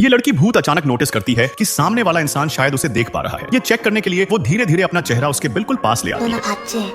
ये लड़की भूत अचानक नोटिस करती है कि सामने वाला इंसान शायद उसे देख पा रहा है। ये चेक करने के लिए वो धीरे धीरे अपना चेहरा उसके बिल्कुल पास ले आती है।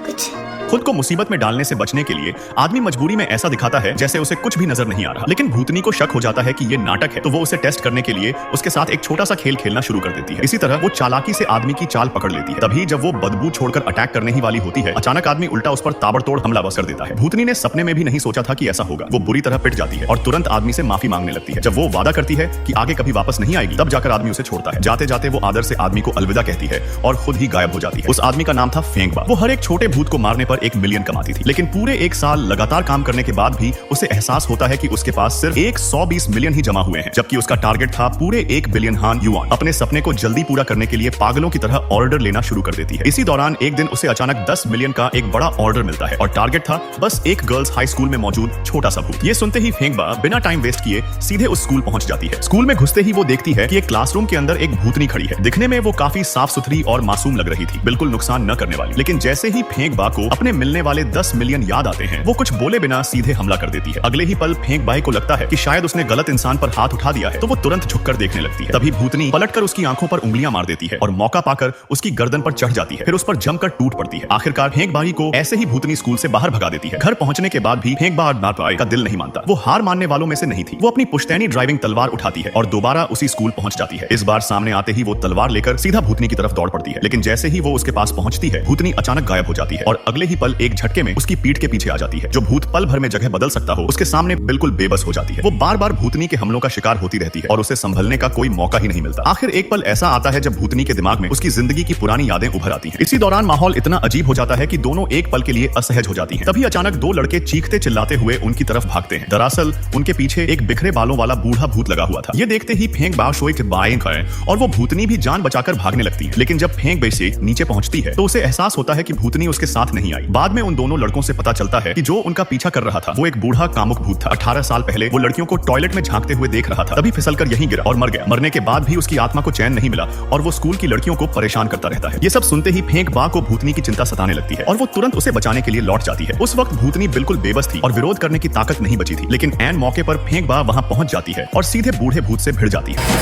कुछ खुद को मुसीबत में डालने से बचने के लिए आदमी मजबूरी में ऐसा दिखाता है जैसे उसे कुछ भी नजर नहीं आ रहा। लेकिन भूतनी को शक हो जाता है कि ये नाटक है, तो वो उसे टेस्ट करने के लिए उसके साथ एक छोटा सा खेल खेलना शुरू कर देती है। इसी तरह वो चालाकी से आदमी की चाल पकड़ लेती है। तभी जब वो बदबू छोड़कर अटैक करने ही वाली होती है, अचानक आदमी उल्टा उस पर ताबड़तोड़ हमला कर देता है। भूतनी ने सपने में भी नहीं सोचा था कि ऐसा होगा। वो बुरी तरह पिट जाती है और तुरंत आदमी से माफी मांगने लगती है। जब वो वादा करती है कि आगे कभी वापस नहीं आएगी, तब जाकर आदमी उसे छोड़ता है। जाते जाते वो आदर से आदमी को अलविदा कहती है और खुद ही गायब हो जाती है। उस आदमी का नाम था फेंगबा। वो हर एक छोटे भूत को मारने पर 1 मिलियन कमाती थी। लेकिन पूरे 1 साल लगातार काम करने के बाद भी उसे एहसास होता है कि उसके पास सिर्फ 120 मिलियन ही जमा हुए हैं, जबकि उसका टारगेट था पूरे 1 बिलियन हान युआन। अपने सपने को जल्दी पूरा करने के लिए पागलों की तरह ऑर्डर लेना शुरू कर देती है। इसी दौरान एक दिन उसे अचानक 10 मिलियन का एक बड़ा ऑर्डर मिलता है और टारगेट था बस एक गर्ल्स हाई स्कूल में मौजूद छोटा सा भूत। ये सुनते ही फेंगबा बिना टाइम वेस्ट किए सीधे उस स्कूल पहुंच जाती है। स्कूल में घुसते ही वो देखती है कि एक क्लासरूम के अंदर एक भूतनी खड़ी है। दिखने में वो काफी साफ सुथरी और मासूम लग रही थी, बिल्कुल नुकसान न करने वाली। लेकिन जैसे ही फेंगबा को अपने मिलने वाले 10 मिलियन याद आते हैं, वो कुछ बोले बिना सीधे हमला कर देती है। अगले ही पल फेंगबाई को लगता है कि शायद उसने गलत इंसान पर हाथ उठा दिया है, तो वो तुरंत झुककर देखने लगती है। तभी भूतनी पलटकर उसकी आंखों पर उंगलियां मार देती है और मौका पाकर उसकी गर्दन पर चढ़ जाती है। फिर उस पर जमकर टूट पड़ती है। आखिरकार फेंगबाई को ऐसे ही भूतनी स्कूल से बाहर भगा देती है। घर पहुंचने के बाद भी फेंगबाई का दिल नहीं मानता। वो हार मानने वालों में से नहीं थी। वो अपनी पुश्तैनी ड्राइविंग तलवार उठाती है और दोबारा उसी स्कूल पहुंच जाती है। इस बार सामने आते ही वो तलवार लेकर सीधा भूतनी की तरफ दौड़ पड़ती है। लेकिन जैसे ही वो उसके पास पहुंचती है, भूतनी अचानक गायब हो जाती है और अगले ही पल एक झटके में उसकी पीठ के पीछे आ जाती है। जो भूत पल भर में जगह बदल सकता हो, उसके सामने बिल्कुल बेबस हो जाती है। वो बार बार भूतनी के हमलों का शिकार होती रहती है और उसे संभलने का कोई मौका ही नहीं मिलता। आखिर एक पल ऐसा आता है जब भूतनी के दिमाग में उसकी जिंदगी की पुरानी यादें उभर आती हैं। इसी दौरान माहौल इतना अजीब हो जाता है कि दोनों एक पल के लिए असहज हो जाती हैं। तभी अचानक 2 लड़के चीखते चिल्लाते हुए उनकी तरफ भागते हैं। दरअसल उनके पीछे एक बिखरे बालों वाला बूढ़ा भूत लगा हुआ था। ये देखते ही फेंगबा शोइक बाएं है और वो भूतनी भी जान बचाकर भागने लगती है। लेकिन जब फेंगबा से नीचे पहुंचती है, तो उसे एहसास होता है कि भूतनी उसके साथ नहीं आई। बाद में उन दोनों लड़कों से पता चलता है कि जो उनका पीछा कर रहा था वो एक बूढ़ा कामुक भूत था। 18 साल पहले वो लड़कियों को टॉयलेट में झांकते हुए देख रहा था, तभी फिसलकर यहीं गिरा और मर गया। मरने के बाद भी उसकी आत्मा को चैन नहीं मिला और वो स्कूल की लड़कियों को परेशान करता रहता है। ये सब सुनते ही फेंगबा को भूतनी की चिंता सताने लगती है और वो तुरंत उसे बचाने के लिए लौट जाती है। उस वक्त भूतनी बिल्कुल बेबस थी और विरोध करने की ताकत नहीं बची थी। लेकिन ऐन मौके पर फेंगबा वहां पहुंच जाती है और सीधे बूढ़े भूत से भिड़ जाती है।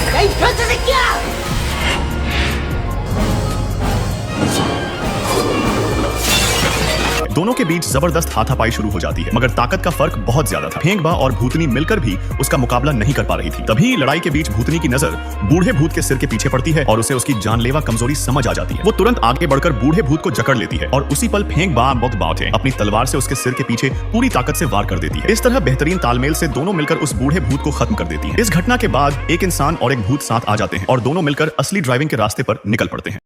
दोनों के बीच जबरदस्त हाथापाई शुरू हो जाती है, मगर ताकत का फर्क बहुत ज्यादा था। फेंगबा और भूतनी मिलकर भी उसका मुकाबला नहीं कर पा रही थी। तभी लड़ाई के बीच भूतनी की नजर बूढ़े भूत के सिर के पीछे पड़ती है और उसे उसकी जानलेवा कमजोरी समझ आ जाती है। वो तुरंत आगे बढ़कर बूढ़े भूत को जकड़ लेती है और उसी पल फेंगबा अपनी तलवार से उसके सिर के पीछे पूरी ताकत से वार कर देती है। इस तरह बेहतरीन तालमेल से दोनों मिलकर उस बूढ़े भूत को खत्म कर देती है। इस घटना के बाद एक इंसान और एक भूत साथ आ जाते हैं और दोनों मिलकर असली ड्राइविंग के रास्ते पर निकल पड़ते हैं।